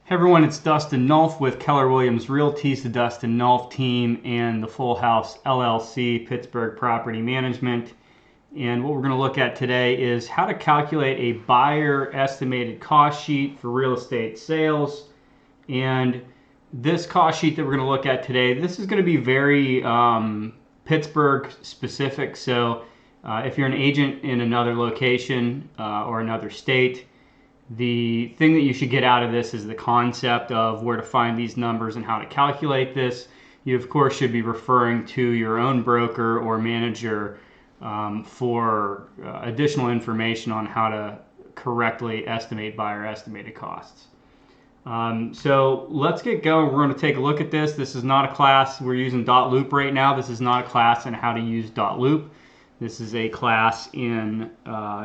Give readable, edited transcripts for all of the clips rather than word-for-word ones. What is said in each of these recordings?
Hey everyone, it's Dustin Nulf with Keller Williams Realty's the Dustin Nulf team and the Full House LLC, Pittsburgh Property Management. And what we're going to look at today is how to calculate a buyer estimated cost sheet for real estate sales. And this cost sheet that we're going to look at today, this is going to be very Pittsburgh specific. So if you're an agent in another location or another state, the thing that you should get out of this is the concept of where to find these numbers and how to calculate this. You, of course, should be referring to your own broker or manager for additional information on how to correctly estimate buyer estimated costs. So let's get going. We're going to take a look at this. This is not a class. We're using .loop right now. This is not a class in how to use .loop. This is a class in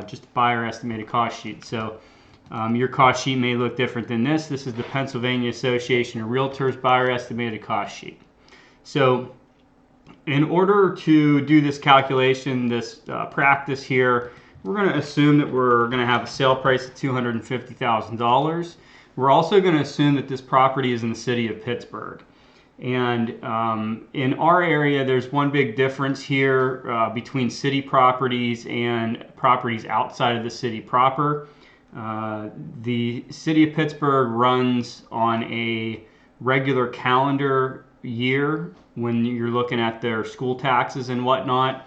just buyer estimated cost sheet. So your cost sheet may look different than this. This is the Pennsylvania Association of Realtors buyer estimated cost sheet. So in order to do this calculation, this practice here, we're going to assume that we're going to have a sale price of $250,000. We're also going to assume that this property is in the city of Pittsburgh. And in our area, there's one big difference here between city properties and properties outside of the city proper. The city of Pittsburgh runs on a regular calendar year when you're looking at their school taxes and whatnot.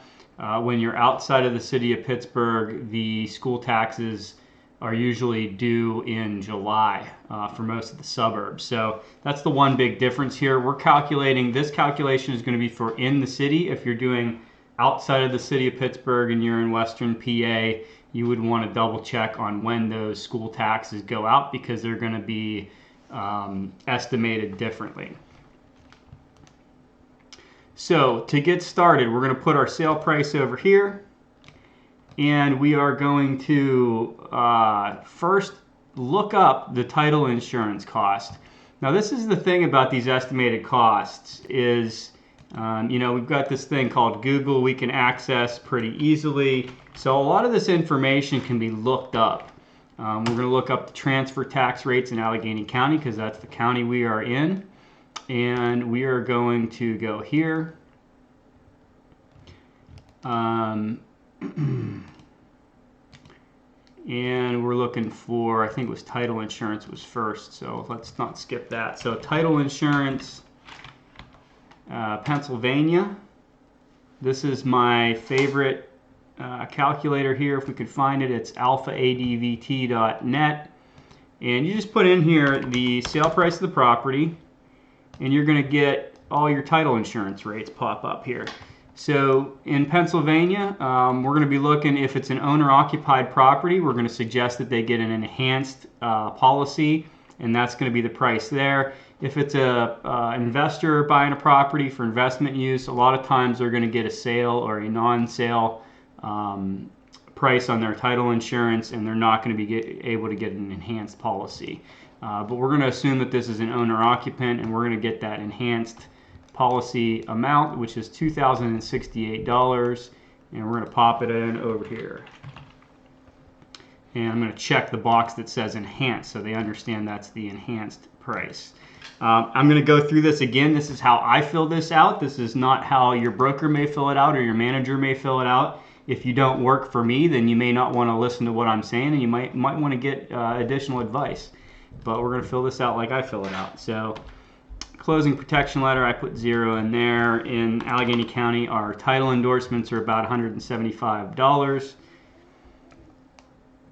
When you're outside of the city of Pittsburgh, the school taxes are usually due in July for most of the suburbs. So that's the one big difference here. We're calculating, this calculation is going to be for in the city. If you're doing outside of the city of Pittsburgh and you're in Western PA, you would want to double check on when those school taxes go out because they're going to be estimated differently. So to get started, we're going to put our sale price over here, and we are going to first look up the title insurance cost. Now this is the thing about these estimated costs is we've got this thing called Google we can access pretty easily. So a lot of this information can be looked up. We're going to look up the transfer tax rates in Allegheny County because that's the county we are in. And we are going to go here. And we're looking for, I think it was title insurance was first. So let's not skip that. So title insurance, Pennsylvania. This is my favorite calculator here. If we could find it, it's alphaadvt.net. And you just put in here the sale price of the property, and you're going to get all your title insurance rates pop up here. So in Pennsylvania, we're going to be looking, if it's an owner-occupied property, we're going to suggest that they get an enhanced policy, and that's going to be the price there. If it's an investor buying a property for investment use, a lot of times they're going to get a sale or a non-sale price on their title insurance, and they're not going to be able to get an enhanced policy. But we're going to assume that this is an owner-occupant, and we're going to get that enhanced policy amount, which is $2,068, and we're going to pop it in over here. And I'm going to check the box that says enhanced so they understand that's the enhanced price. I'm going to go through this again. This is how I fill this out. This is not how your broker may fill it out or your manager may fill it out. If you don't work for me, then you may not want to listen to what I'm saying, and you might want to get additional advice. But we're going to fill this out like I fill it out. So closing protection letter, I put 0 in there. In Allegheny County, our title endorsements are about $175.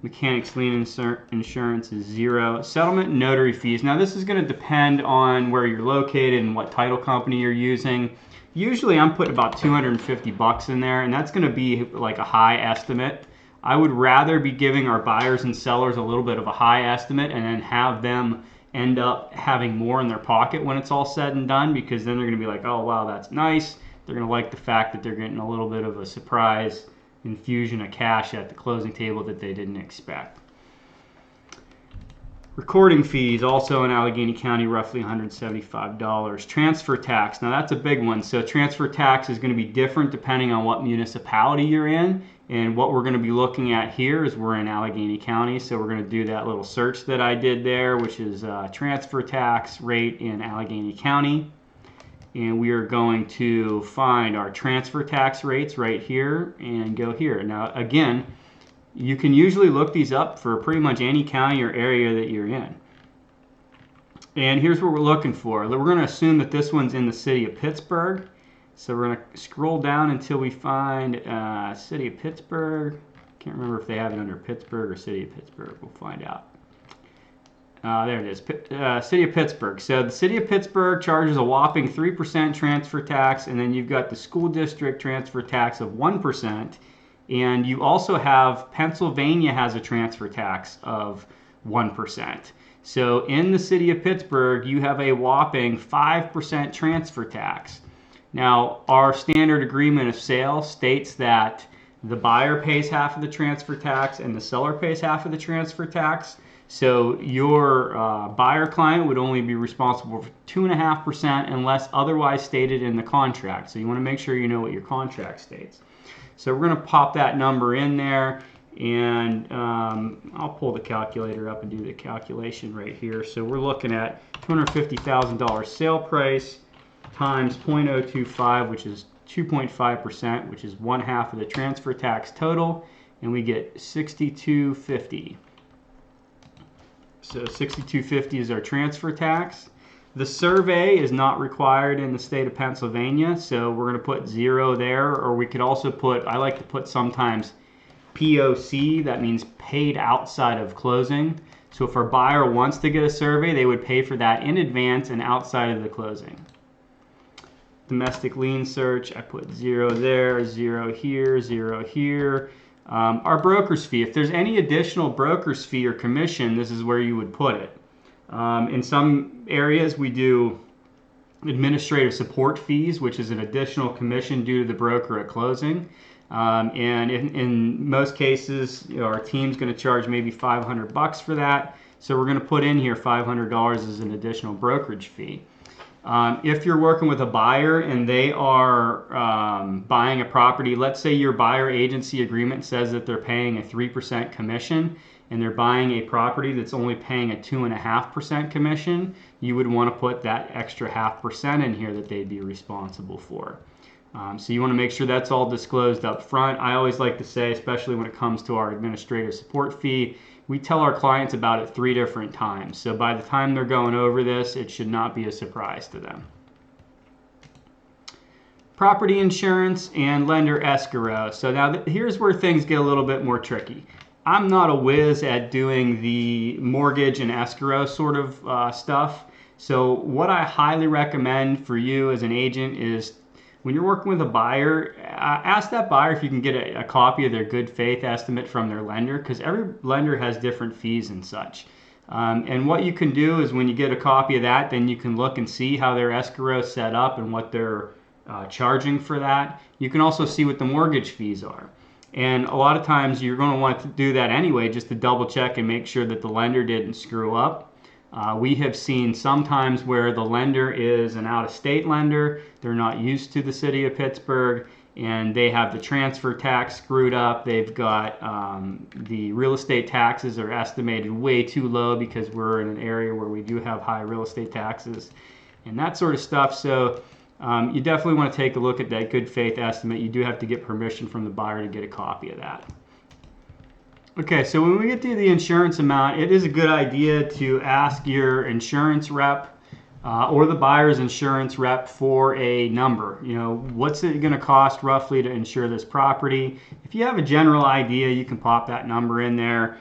Mechanics lien insurance is 0. Settlement and notary fees. Now this is going to depend on where you're located and what title company you're using. Usually I'm putting about $250 in there, and that's going to be like a high estimate. I would rather be giving our buyers and sellers a little bit of a high estimate and then have them end up having more in their pocket when it's all said and done, because then they're going to be like, oh wow, that's nice. They're going to like the fact that they're getting a little bit of a surprise infusion of cash at the closing table that they didn't expect. Recording fees, also in Allegheny County, roughly $175. Transfer tax, now that's a big one. So transfer tax is going to be different depending on what municipality you're in. And what we're going to be looking at here is we're in Allegheny County, so we're going to do that little search that I did there, which is transfer tax rate in Allegheny County. And we are going to find our transfer tax rates right here and go here. Now, again, you can usually look these up for pretty much any county or area that you're in. And here's what we're looking for. We're going to assume that this one's in the city of Pittsburgh. So we're going to scroll down until we find city of Pittsburgh. Can't remember if they have it under Pittsburgh or city of Pittsburgh. We'll find out. There it is, city of Pittsburgh. So the city of Pittsburgh charges a whopping 3% transfer tax, and then you've got the school district transfer tax of 1%. And you also have Pennsylvania has a transfer tax of 1%. So in the city of Pittsburgh, you have a whopping 5% transfer tax. Now, our standard agreement of sale states that the buyer pays half of the transfer tax and the seller pays half of the transfer tax. So your buyer client would only be responsible for 2.5% unless otherwise stated in the contract. So you want to make sure you know what your contract states. So we're going to pop that number in there, and I'll pull the calculator up and do the calculation right here. So we're looking at $250,000 sale price times 0.025, which is 2.5%, which is 1/2 of the transfer tax total, and we get $62.50. So $62.50 is our transfer tax. The survey is not required in the state of Pennsylvania, so we're going to put 0 there, or we could also put, I like to put sometimes POC, that means paid outside of closing. So if our buyer wants to get a survey, they would pay for that in advance and outside of the closing. Domestic lien search, I put 0 there, 0 here, 0 here. Our broker's fee, if there's any additional broker's fee or commission, this is where you would put it. In some areas, we do administrative support fees, which is an additional commission due to the broker at closing. And in most cases, our team's going to charge maybe $500 for that. So we're going to put in here $500 as an additional brokerage fee. If you're working with a buyer and they are buying a property, let's say your buyer agency agreement says that they're paying a 3% commission and they're buying a property that's only paying a 2.5% commission, you would want to put that extra 0.5% in here that they'd be responsible for. So you want to make sure that's all disclosed up front. I always like to say, especially when it comes to our administrative support fee, we tell our clients about it 3 different times. So by the time they're going over this, it should not be a surprise to them. Property insurance and lender escrow. So now here's where things get a little bit more tricky. I'm not a whiz at doing the mortgage and escrow sort of stuff. So what I highly recommend for you as an agent is when you're working with a buyer, ask that buyer if you can get a copy of their good faith estimate from their lender, because every lender has different fees and such. And what you can do is when you get a copy of that, then you can look and see how their escrow is set up and what they're charging for that. You can also see what the mortgage fees are. And a lot of times you're going to want to do that anyway, just to double check and make sure that the lender didn't screw up. We have seen sometimes where the lender is an out-of-state lender, they're not used to the city of Pittsburgh, and they have the transfer tax screwed up. They've got the real estate taxes are estimated way too low because we're in an area where we do have high real estate taxes and that sort of stuff. So you definitely want to take a look at that good faith estimate. You do have to get permission from the buyer to get a copy of that. Okay, so when we get to the insurance amount, it is a good idea to ask your insurance rep or the buyer's insurance rep for a number. You know, what's it going to cost roughly to insure this property? If you have a general idea, you can pop that number in there.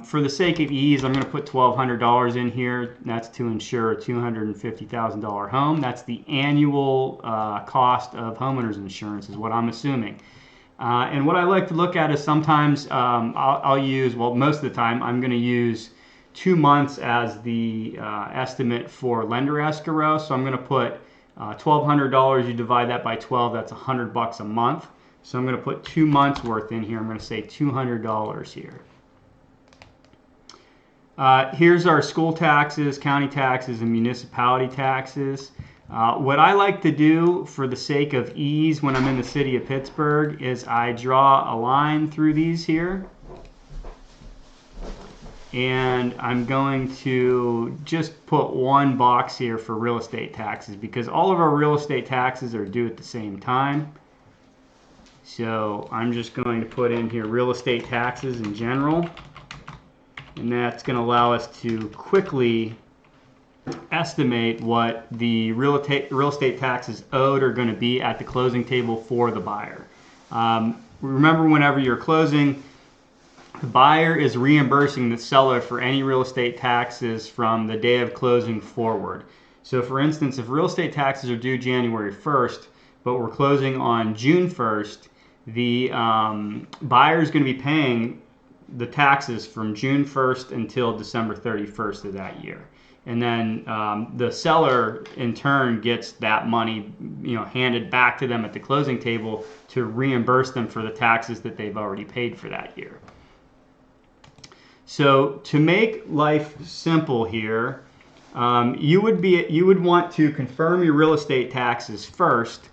For the sake of ease, I'm going to put $1,200 in here. That's to insure a $250,000 home. That's the annual cost of homeowners insurance is what I'm assuming. And what I like to look at is sometimes I'll use, well, most of the time, I'm going to use 2 months as the estimate for lender escrow. So I'm going to put $1,200. You divide that by 12, that's $100 a month. So I'm going to put 2 months worth in here. I'm going to say $200 here. Here's our school taxes, county taxes, and municipality taxes. What I like to do for the sake of ease when I'm in the city of Pittsburgh is I draw a line through these here. And I'm going to just put one box here for real estate taxes because all of our real estate taxes are due at the same time. So I'm just going to put in here real estate taxes in general. And that's going to allow us to quickly estimate what the real estate taxes owed are going to be at the closing table for the buyer. Remember, whenever you're closing, the buyer is reimbursing the seller for any real estate taxes from the day of closing forward. So for instance, if real estate taxes are due January 1st, but we're closing on June 1st, the buyer is going to be paying the taxes from June 1st until December 31st of that year. And then the seller in turn gets that money, handed back to them at the closing table to reimburse them for the taxes that they've already paid for that year. So to make life simple here, you would want to confirm your real estate taxes first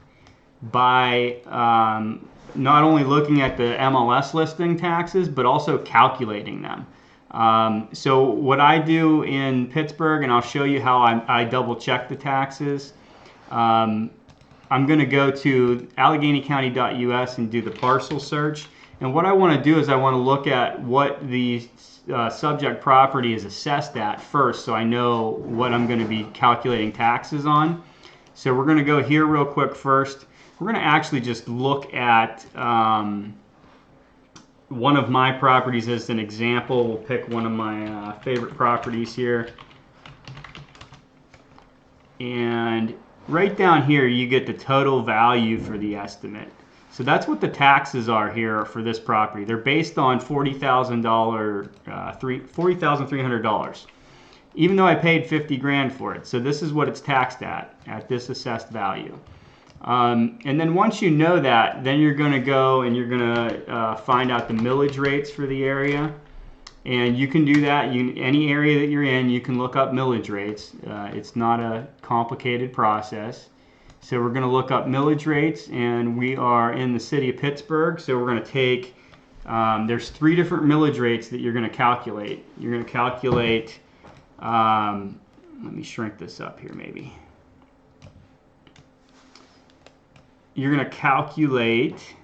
by not only looking at the MLS listing taxes, but also calculating them. So what I do in Pittsburgh, and I'll show you how I double check the taxes. I'm going to go to AlleghenyCounty.us and do the parcel search. And what I want to do is I want to look at what the subject property is assessed at first, so I know what I'm going to be calculating taxes on. So we're going to go here real quick first. We're going to actually just look at one of my properties as an example. We'll pick one of my favorite properties here. And right down here, you get the total value for the estimate. So that's what the taxes are here for this property. They're based on $40,300, even though I paid $50,000 for it. So this is what it's taxed at this assessed value. And then once you know that, then you're going to go and you're going to find out the millage rates for the area. And you can do that. Any area that you're in, you can look up millage rates. It's not a complicated process. So we're going to look up millage rates, and we are in the city of Pittsburgh. So we're going to take, there's 3 different millage rates that you're going to calculate. You're going to calculate, let me shrink this up here maybe. You're going to calculate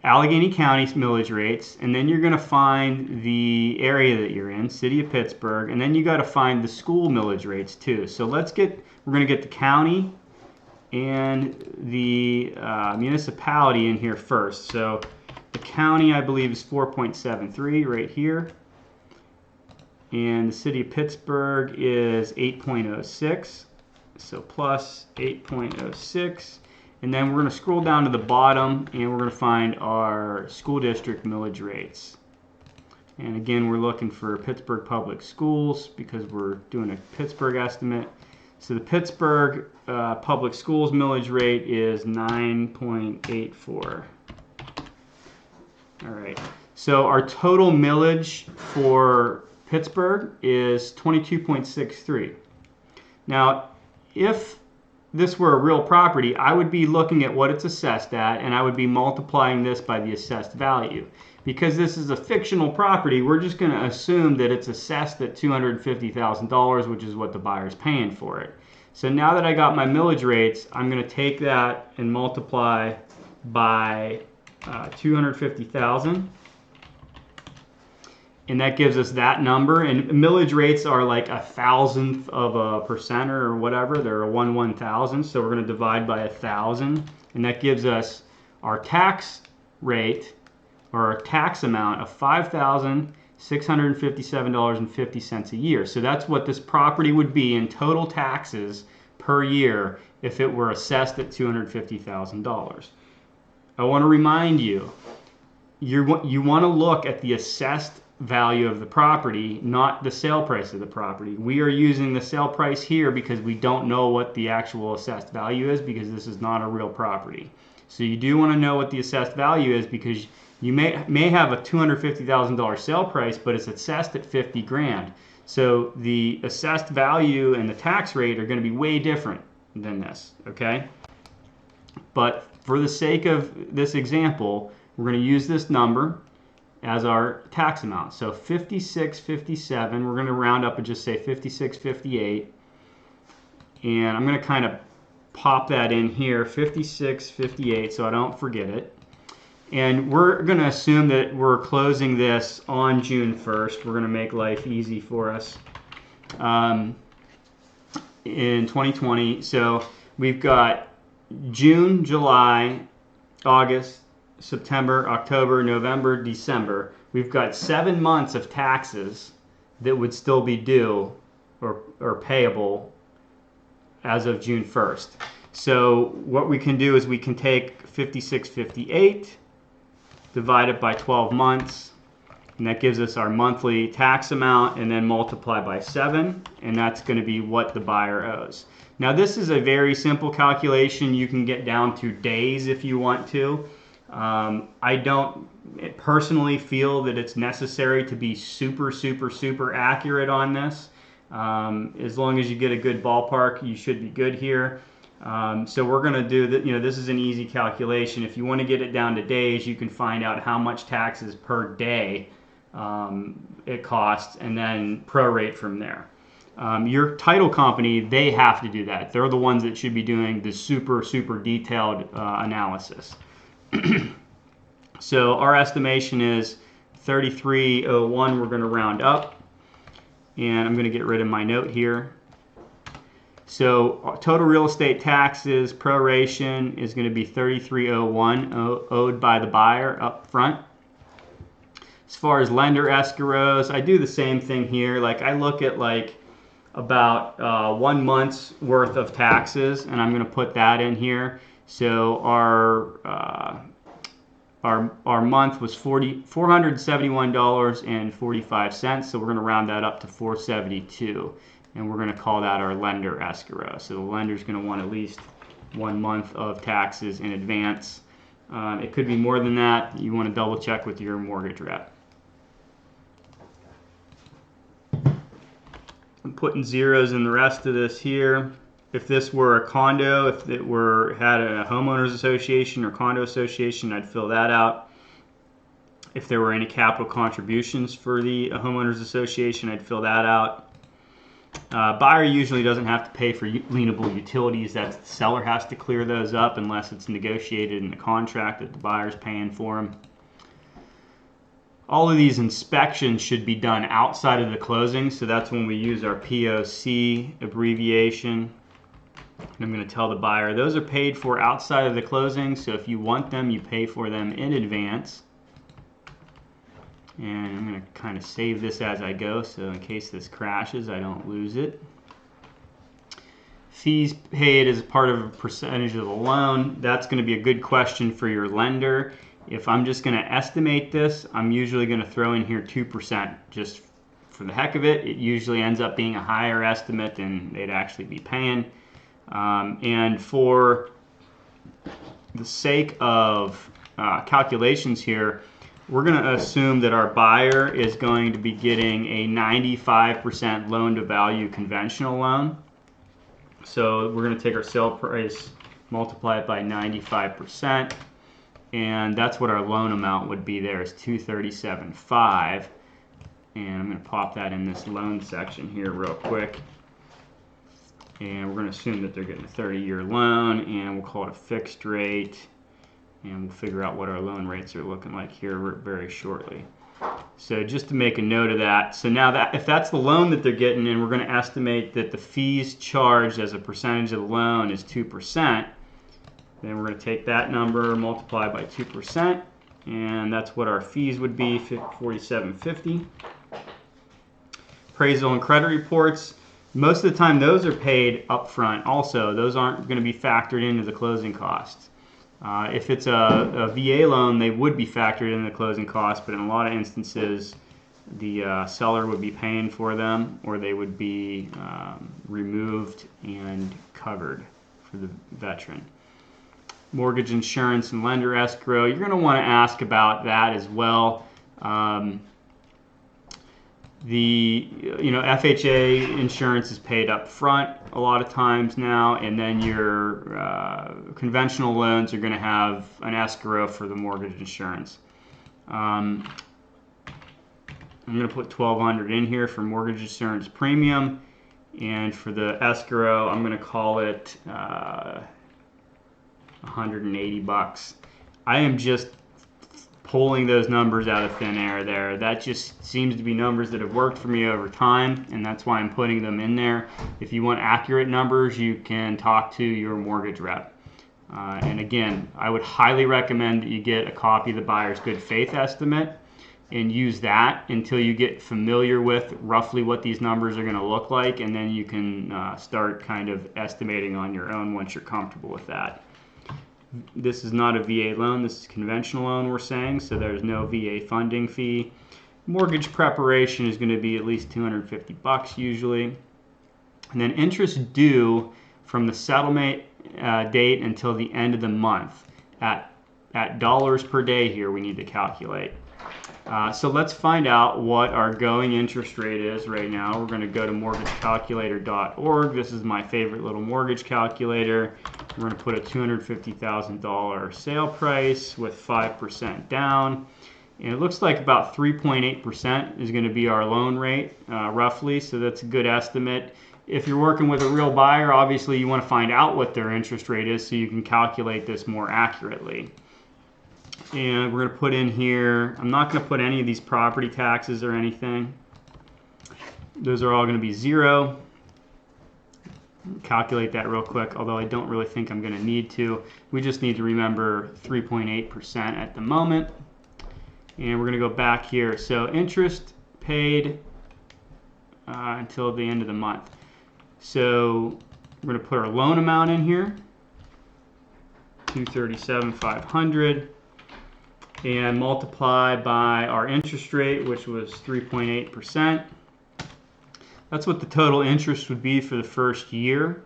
Allegheny County's millage rates, and then you're going to find the area that you're in, city of Pittsburgh, and then you got to find the school millage rates too. So we're going to get the county and the municipality in here first. So the county, I believe, is 4.73 right here, and the city of Pittsburgh is 8.06. So plus 8.06. And then we're going to scroll down to the bottom, and we're going to find our school district millage rates. And again, we're looking for Pittsburgh Public Schools because we're doing a Pittsburgh estimate. So the Pittsburgh Public Schools millage rate is 9.84. All right. So our total millage for Pittsburgh is 22.63. Now, if this were a real property, I would be looking at what it's assessed at, and I would be multiplying this by the assessed value. Because this is a fictional property, we're just going to assume that it's assessed at $250,000, which is what the buyer's paying for it. So now that I got my millage rates, I'm going to take that and multiply by 250,000. And that gives us that number. And millage rates are like 1,000th of a percent or whatever. They're a 1/1000. So we're going to divide by 1,000. And that gives us our tax rate, or our tax amount, of $5,657.50 a year. So that's what this property would be in total taxes per year if it were assessed at $250,000. I want to remind you, you want to look at the assessed value of the property, not the sale price of the property. We are using the sale price here because we don't know what the actual assessed value is, because this is not a real property. So you do want to know what the assessed value is, because You may have a $250,000 sale price, but it's assessed at 50 grand. So the assessed value and the tax rate are going to be way different than this, okay? But for the sake of this example, we're going to use this number as our tax amount. So 5657, we're going to round up and just say 5658. And I'm going to kind of pop that in here, 5658, so I don't forget it. And we're going to assume that we're closing this on June 1st. We're going to make life easy for us in 2020. So we've got June, July, August, September, October, November, December. We've got 7 months of taxes that would still be due or payable as of June 1st. So what we can do is we can take 5658, divide it by 12 months, and that gives us our monthly tax amount, and then multiply by 7, and that's going to be what the buyer owes. Now this is a very simple calculation. You can get down to days if you want to. I don't personally feel that it's necessary to be super accurate on this. As long as you get a good ballpark, you should be good here. So we're going to do that. This is an easy calculation. If you want to get it down to days, you can find out how much taxes per day it costs, and then prorate from there. Your title company, they have to do that. They're the ones that should be doing the super detailed analysis. So our estimation is 3301. We're going to round up, and I'm going to get rid of my note here. So total real estate taxes proration is going to be 3301 owed by the buyer up front. As far as lender escrows, I do the same thing here. Like I look at like about 1 month's worth of taxes, and I'm going to put that in here. So our month was $471.45. So we're going to round that up to 472. And we're going to call that our lender escrow. So the lender's going to want at least 1 month of taxes in advance. It could be more than that. You want to double check with your mortgage rep. I'm putting zeros in the rest of this here. If this were a condo, if it had a homeowners association or condo association, I'd fill that out. If there were any capital contributions for the homeowners association, I'd fill that out. Buyer usually doesn't have to pay for lienable utilities. The seller has to clear those up unless it's negotiated in the contract that the buyer's paying for them. All of these inspections should be done outside of the closing, so that's when we use our POC abbreviation. And I'm going to tell the buyer those are paid for outside of the closing, so if you want them, you pay for them in advance. And I'm going to kind of save this as I go, so in case this crashes, I don't lose it. Fees paid as part of a percentage of the loan. That's going to be a good question for your lender. If I'm just going to estimate this, I'm usually going to throw in here 2% just for the heck of it. It usually ends up being a higher estimate than they'd actually be paying. And for the sake of calculations here, we're going to assume that our buyer is going to be getting a 95% loan to value conventional loan. So we're going to take our sale price, multiply it by 95%, and that's what our loan amount would be there, is $237,500. And I'm going to pop that in this loan section here real quick. And we're going to assume that they're getting a 30-year loan, and we'll call it a fixed rate. And we'll figure out what our loan rates are looking like here very shortly. So just to make a note of that. So now that if that's the loan that they're getting, and we're going to estimate that the fees charged as a percentage of the loan is 2%, then we're going to take that number, multiply by 2%, and that's what our fees would be, $47.50. Appraisal and credit reports. Most of the time those are paid up front also. Those aren't going to be factored into the closing costs. If it's a VA loan, they would be factored in the closing costs, but in a lot of instances, the seller would be paying for them, or they would be removed and covered for the veteran. mortgage insurance and lender escrow. You're going to want to ask about that as well. The FHA insurance is paid up front a lot of times now, and then your conventional loans are going to have an escrow for the mortgage insurance. I'm going to put $1,200 in here for mortgage insurance premium, and for the escrow I'm going to call it $180. I am just pulling those numbers out of thin air there. That just seems to be numbers that have worked for me over time, and that's why I'm putting them in there. If you want accurate numbers, you can talk to your mortgage rep. And again, I would highly recommend that you get a copy of the buyer's good faith estimate and use that until you get familiar with roughly what these numbers are going to look like, and then you can start kind of estimating on your own once you're comfortable with that. This is not a VA loan, this is a conventional loan we're saying, so there's no VA funding fee. Mortgage preparation is going to be at least $250 usually. And then interest due from the settlement date until the end of the month at dollars per day here we need to calculate. So let's find out what our going interest rate is right now. We're going to go to mortgagecalculator.org. This is my favorite little mortgage calculator. We're going to put a $250,000 sale price with 5% down. And it looks like about 3.8% is going to be our loan rate, roughly, so that's a good estimate. If you're working with a real buyer, obviously you want to find out what their interest rate is so you can calculate this more accurately. And we're going to put in here, I'm not going to put any of these property taxes or anything. Those are all going to be 0. Calculate that real quick, although I don't really think I'm going to need to. We just need to remember 3.8% at the moment. And we're going to go back here. So interest paid until the end of the month. So we're going to put our loan amount in here, $237,500. And multiply by our interest rate, which was 3.8%. That's what the total interest would be for the first year.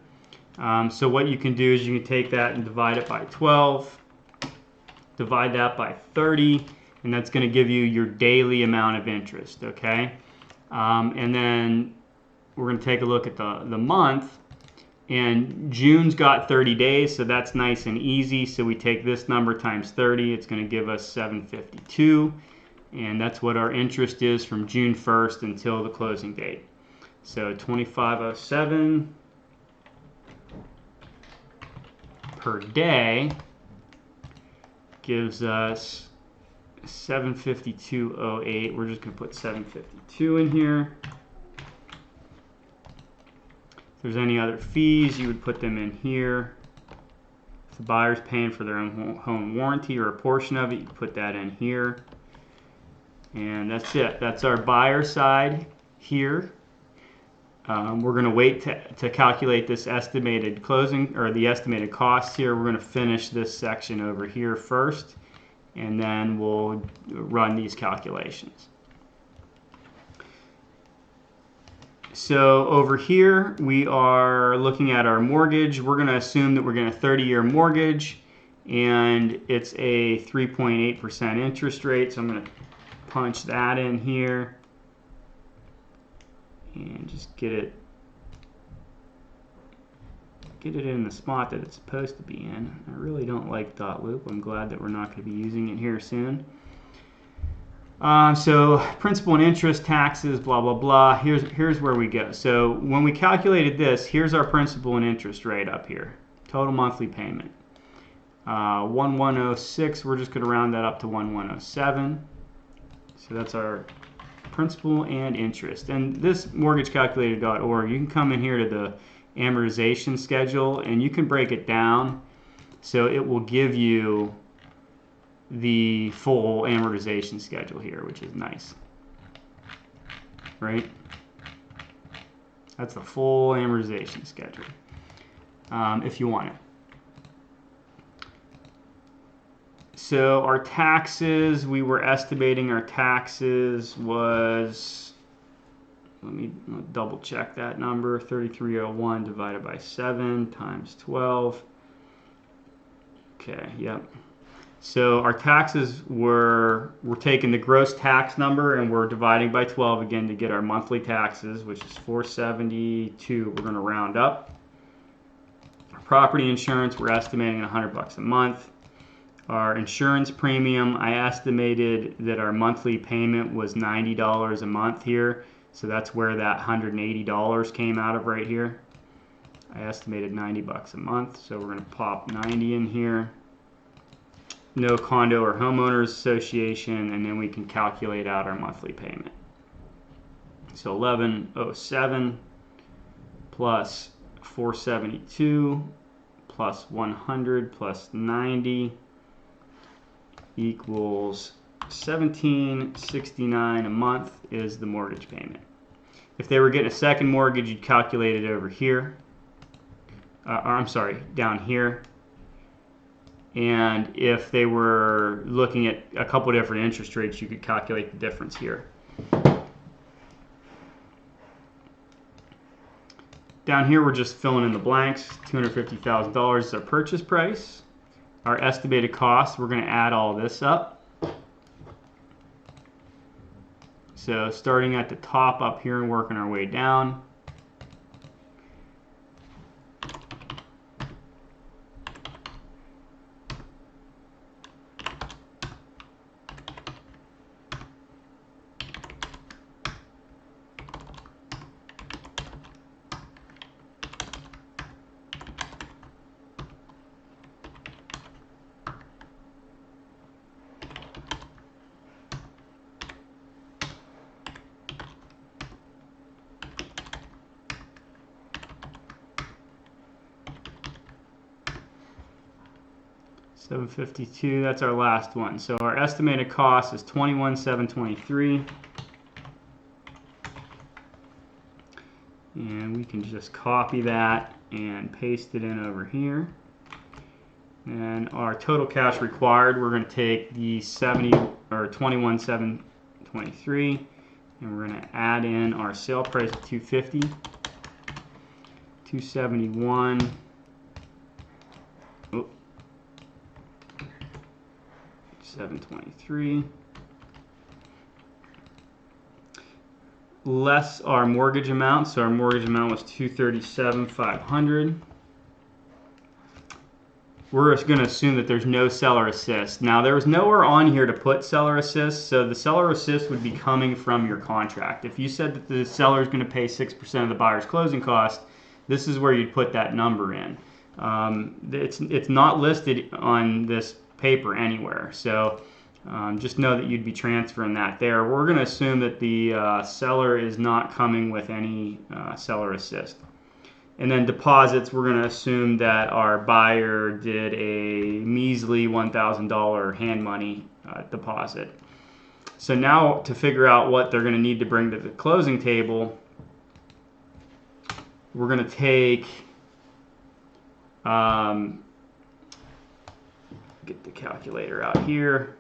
So what you can do is you can take that and divide it by 12, divide that by 30, and that's going to give you your daily amount of interest, okay? And then we're going to take a look at the month. And June's got 30 days, so that's nice and easy. So we take this number times 30, it's going to give us $752. And that's what our interest is from June 1st until the closing date. So $25.07 per day gives us $752.08. We're just going to put $752 in here. If there's any other fees, you would put them in here. If the buyer's paying for their own home warranty or a portion of it, you put that in here. And that's it. That's our buyer side here. We're going to wait to calculate this estimated closing, or the estimated costs here. We're going to finish this section over here first, and then we'll run these calculations. So over here, we are looking at our mortgage. We're going to assume that we're getting a 30-year mortgage, and it's a 3.8% interest rate. So I'm going to punch that in here and just get it in the spot that it's supposed to be in. I really don't like dot loop. I'm glad that we're not going to be using it here soon. So principal and interest, taxes, blah, blah, blah. Here's where we go. So when we calculated this, here's our principal and interest rate up here. Total monthly payment. 1106, we're just going to round that up to 1107. So that's our principal and interest. And this mortgagecalculator.org, you can come in here to the amortization schedule and you can break it down so it will give you the full amortization schedule here, which is nice, right? That's the full amortization schedule if you want it. So our taxes, we were estimating our taxes was, let me double check that number, 3301 divided by 7 times 12. Okay, yep. So our taxes we're taking the gross tax number and we're dividing by 12 again to get our monthly taxes, which is $472. We're going to round up. Our property insurance, we're estimating $100 a month. Our insurance premium, I estimated that our monthly payment was $90 a month here. So that's where that $180 came out of right here. I estimated $90 a month, so we're going to pop 90 in here. No condo or homeowners association, and then we can calculate out our monthly payment. So 1107 plus 472 plus 100 plus 90 equals $1769 a month is the mortgage payment. If they were getting a second mortgage, you'd calculate it over here. Down here. And if they were looking at a couple different interest rates, you could calculate the difference here. Down here, we're just filling in the blanks. $250,000 is our purchase price. Our estimated cost, we're going to add all this up. So starting at the top up here and working our way down. $752, that's our last one. So our estimated cost is $21,723. And we can just copy that and paste it in over here. And our total cash required, we're going to take the $21,723 and we're going to add in our sale price of $250, $271. 723 less our mortgage amount. So our mortgage amount was $237,500. We're just going to assume that there's no seller assist. Now there was nowhere on here to put seller assist, so the seller assist would be coming from your contract. If you said that the seller is going to pay 6% of the buyer's closing cost, this is where you'd put that number in. It's not listed on this paper anywhere, so just know that you'd be transferring that there. We're going to assume that the seller is not coming with any seller assist. And then deposits, we're going to assume that our buyer did a measly $1,000 hand money deposit. So now to figure out what they're going to need to bring to the closing table, we're going to take get the calculator out here.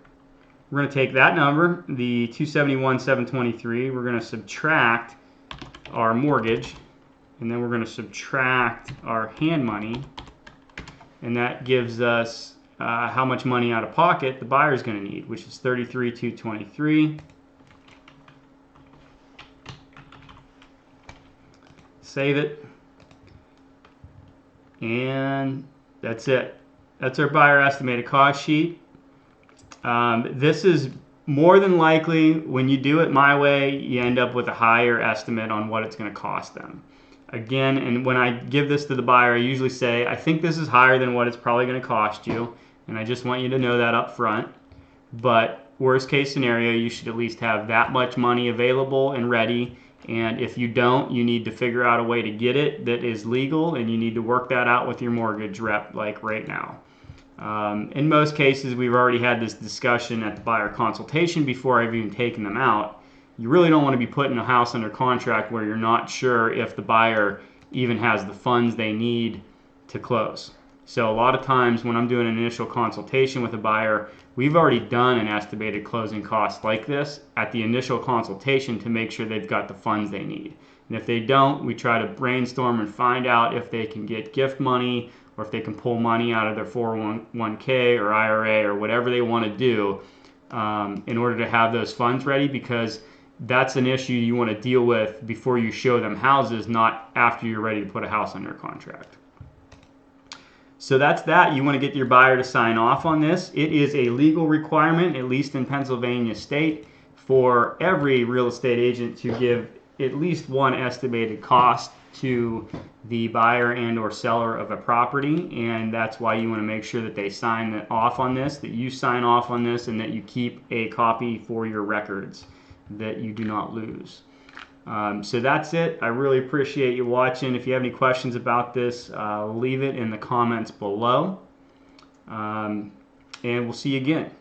We're going to take that number, the $271,723. We're going to subtract our mortgage, and then we're going to subtract our hand money, and that gives us how much money out of pocket the buyer is going to need, which is $33,223. Save it, and that's it. That's our buyer estimated cost sheet. This is more than likely, when you do it my way, you end up with a higher estimate on what it's going to cost them. Again, and when I give this to the buyer, I usually say, I think this is higher than what it's probably going to cost you, and I just want you to know that up front. But worst case scenario, you should at least have that much money available and ready. And if you don't, you need to figure out a way to get it that is legal, and you need to work that out with your mortgage rep like right now. In most cases, we've already had this discussion at the buyer consultation before I've even taken them out. You really don't want to be putting a house under contract where you're not sure if the buyer even has the funds they need to close. So a lot of times when I'm doing an initial consultation with a buyer, we've already done an estimated closing cost like this at the initial consultation to make sure they've got the funds they need. And if they don't, we try to brainstorm and find out if they can get gift money or if they can pull money out of their 401k or IRA or whatever they want to do in order to have those funds ready, because that's an issue you want to deal with before you show them houses, not after you're ready to put a house under contract. So that's that. You want to get your buyer to sign off on this. It is a legal requirement, at least in Pennsylvania state, for every real estate agent to give at least one estimated cost to the buyer and or seller of a property, and that's why you want to make sure that they sign off on this, that you sign off on this, and that you keep a copy for your records that you do not lose. So that's it. I really appreciate you watching. If you have any questions about this, leave it in the comments below, and we'll see you again.